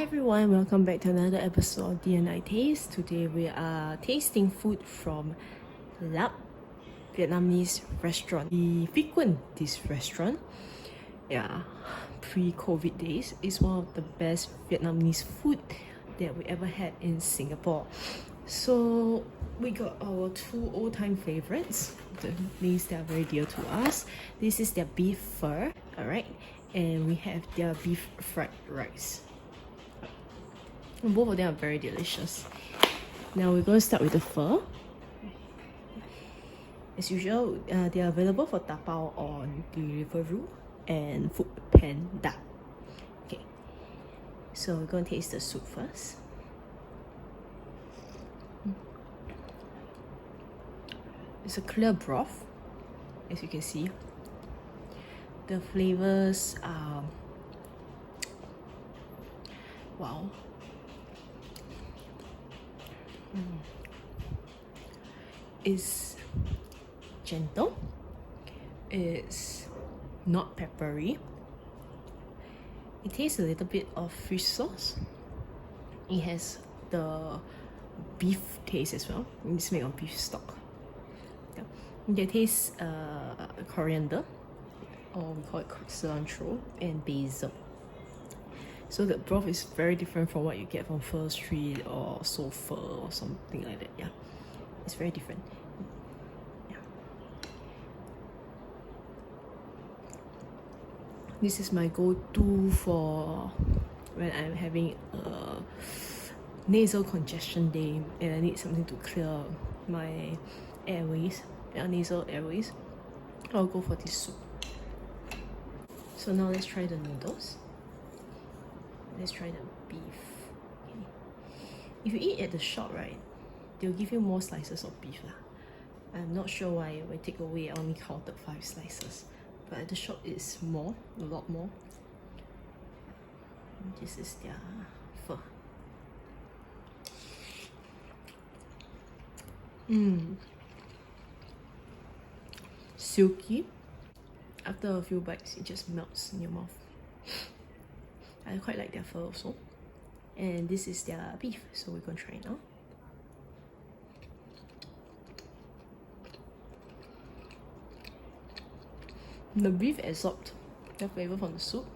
everyone, welcome back to another episode of D&I Taste. Today we are tasting food from Lap Vietnamese Restaurant. We frequent this restaurant. Yeah, pre-COVID days. It's one of the best Vietnamese food that we ever had in Singapore. So we got our two old-time favorites, the things that are very dear to us. This is their beef pho, alright, and we have their beef fried rice. Both of them are very delicious. Now we're going to start with the pho. As usual, they are available for tapao on Deliveroo and Foodpanda. Okay, so we're going to taste the soup first. It's a clear broth, as you can see. The flavors are wow. It's gentle. It's not peppery. It tastes a little bit of fish sauce. It has the beef taste as well. It's made of beef stock. It tastes coriander, or we call it cilantro, and basil. So the broth is very different from what you get from Pho Street or Seoul Pho or something like that. Yeah, it's very different. Yeah. This is my go-to for when I'm having a nasal congestion day and I need something to clear my airways, nasal airways. I'll go for this soup. So now let's try the noodles. Let's try the beef. Okay. If you eat at the shop, right, they'll give you more slices of beef lah. I'm not sure why when I take away I only counted 5 slices, but at the shop it's more, a lot more. This is their pho. Silky. After a few bites, it just melts in your mouth. I quite like their pho also. And this is their beef, so we're gonna try it now. The beef absorbed the flavor from the soup.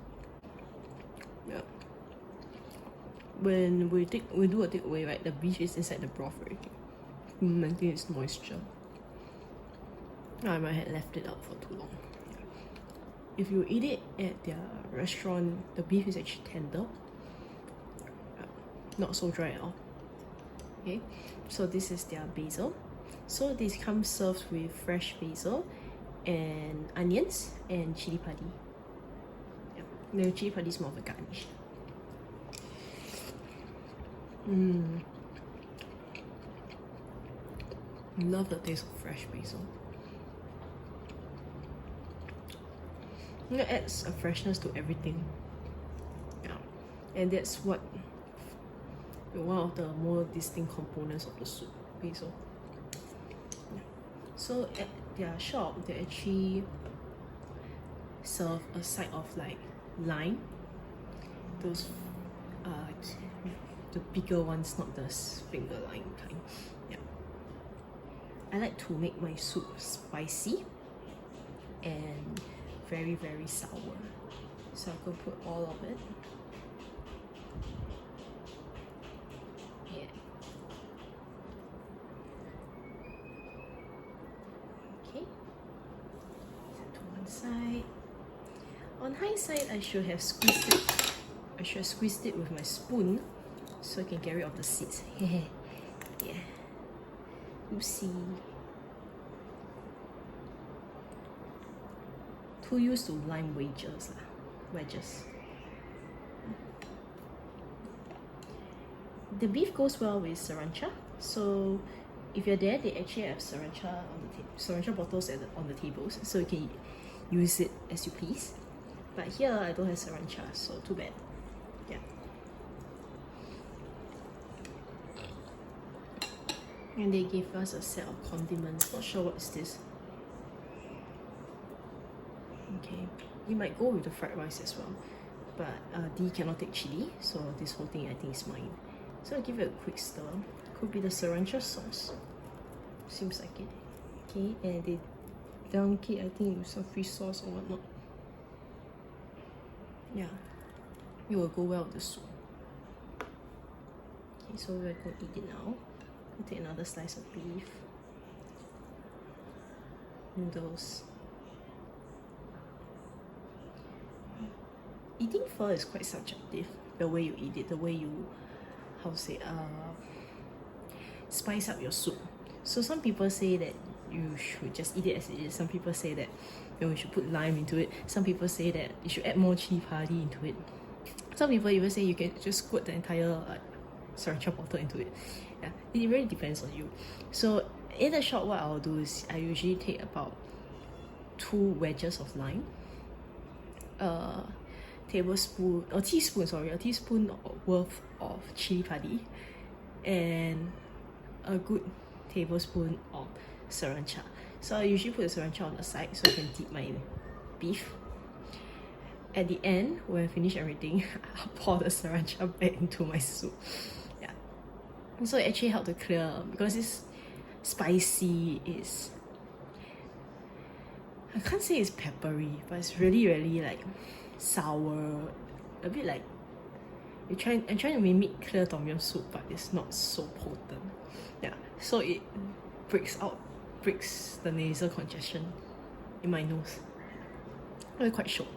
Yeah. When we do a takeaway, right, the beef is inside the broth already, maintain its moisture. I might have left it out for too long. If you eat it at their restaurant, the beef is actually tender, not so dry at all. Okay, so this is their basil. So this comes served with fresh basil and onions and chili padi. Yeah. The chili padi is more of a garnish. Love the taste of fresh basil. It adds a freshness to everything. Yeah, and that's what one of the more distinct components of the soup, basil. Yeah. So at their shop, they actually serve a side of like lime. Those the bigger ones, not the finger lime kind. Yeah. I like to make my soup spicy and very, very sour. So I could put all of it. Yeah. Okay. Set to one side. On hindsight, I should have squeezed it. I should have squeezed it with my spoon so I can get rid of the seeds. Yeah. Oopsie. Too used to lime wedges. The beef goes well with sriracha. So if you're there, they actually have sriracha on the sriracha bottles on the tables, so you can use it as you please. But here I don't have sriracha, so too bad. Yeah. And they gave us a set of condiments. Not sure what is this. Okay, you might go with the fried rice as well. but D cannot take chili, so this whole thing I think is mine. So I'll give it a quick stir. Could be the sriracha sauce. Seems like it. Okay, and they dunk it, I think, with some fish sauce or whatnot. Yeah, it will go well with the soup. Okay, so we're going to eat it now. We'll take another slice of beef. Noodles. Eating pho is quite subjective. The way you eat it, the way you, how to say, spice up your soup. So some people say that you should just eat it as it is. Some people say that you should put lime into it. Some people say that you should add more chili padi into it. Some people even say you can just squirt the entire sriracha bottle into it. Yeah, it really depends on you. So in the short, what I'll do is I usually take about 2 wedges of lime, a teaspoon worth of chili padi, and a good tablespoon of sriracha. So I usually put the sriracha on the side so I can dip my beef. At the end, when I finish everything, I'll pour the sriracha back into my soup. Yeah. So it actually helped to clear, because it's spicy, I can't say it's peppery, but it's really like sour, a bit like I'm trying to mimic clear tom yum soup, but it's not so potent. Yeah, so it breaks the nasal congestion in my nose. It's quite short.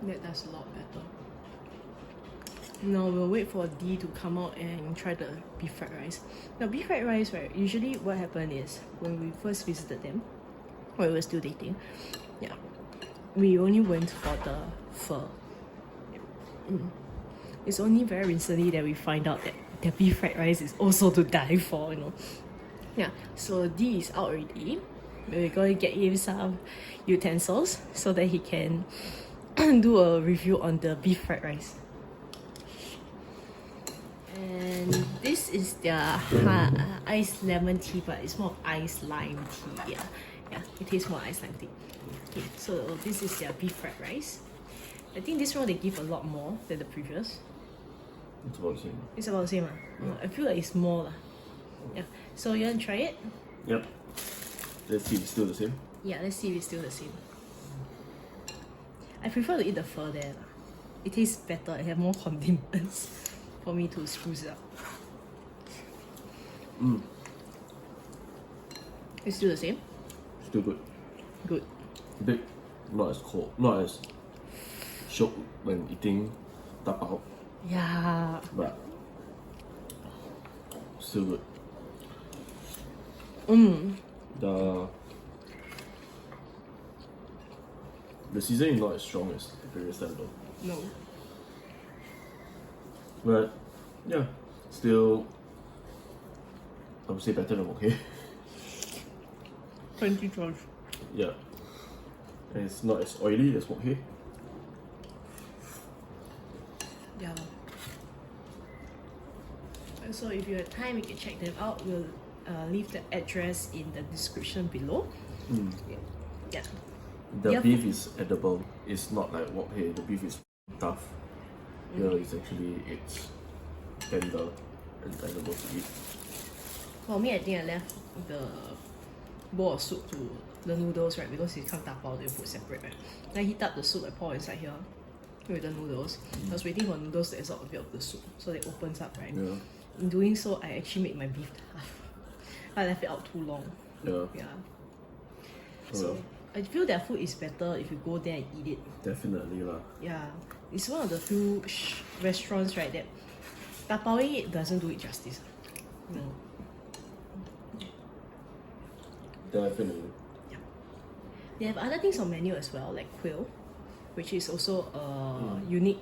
That does a lot better. Now we'll wait for D to come out and try the beef fried rice. Now beef fried rice, right, usually what happened is when we first visited them, when we were still dating, yeah, we only went for the pho. It's only very recently that we find out that their beef fried rice is also to die for, you know. Yeah, so D is out already. We're going to get him some utensils so that he can do a review on the beef fried rice. And this is their iced lemon tea, but it's more iced lime tea. Yeah, it tastes more iced lime tea. Okay, so this is their beef fried rice. I think this one they give a lot more than the previous. It's about the same. It's about the same. I feel like it's more. Yeah, so you want to try it? Yep. Let's see if it's still the same. Yeah, let's see if it's still the same. I prefer to eat the pho there. It tastes better. It has more condiments for me to spruce it up. It's still the same? Still good. Good. Big, not as cold, not as shock when eating tapao, Yeah. but still good. The seasoning is not as strong as the previous time though. No. But yeah, still I would say better than okay. 2012. Yeah. And it's not as oily as okay. Yeah. So if you have time, you can check them out. We'll leave the address in the description below. Yeah. The beef is edible. It's not like wok hei. The beef is tough. Here it's tender and edible to eat. For me, I think I left the bowl of soup to the noodles, right? Because it can't tapao, they put separate, right? Then I heat up the soup, I pour inside here with the noodles. I was waiting for noodles to absorb a bit of the soup, so it opens up, right? Yeah. In doing so, I actually made my beef tough. I left it out too long. Yeah. So I feel their food is better if you go there and eat it. Definitely lah. Yeah, it's one of the few restaurants, right, that tapaoing it doesn't do it justice. No. Definitely. Yeah. They have other things on menu as well, like quail, which is also a unique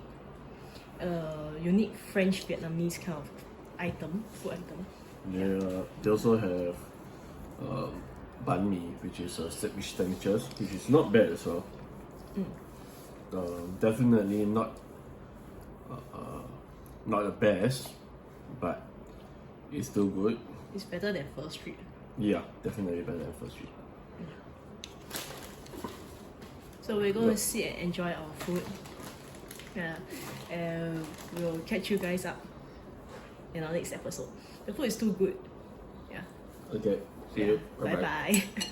French Vietnamese kind of food item. Yeah, they also have banh mi, which is sandwiches, which is not bad as well. Definitely not the best, but it's still good. It's better than Pho Street. Yeah, definitely better than first street. So we're going to Yep. sit and enjoy our food. Yeah, and we'll catch you guys up in our next episode. The food is too good. Yeah. Okay, see you. Bye Bye-bye. bye.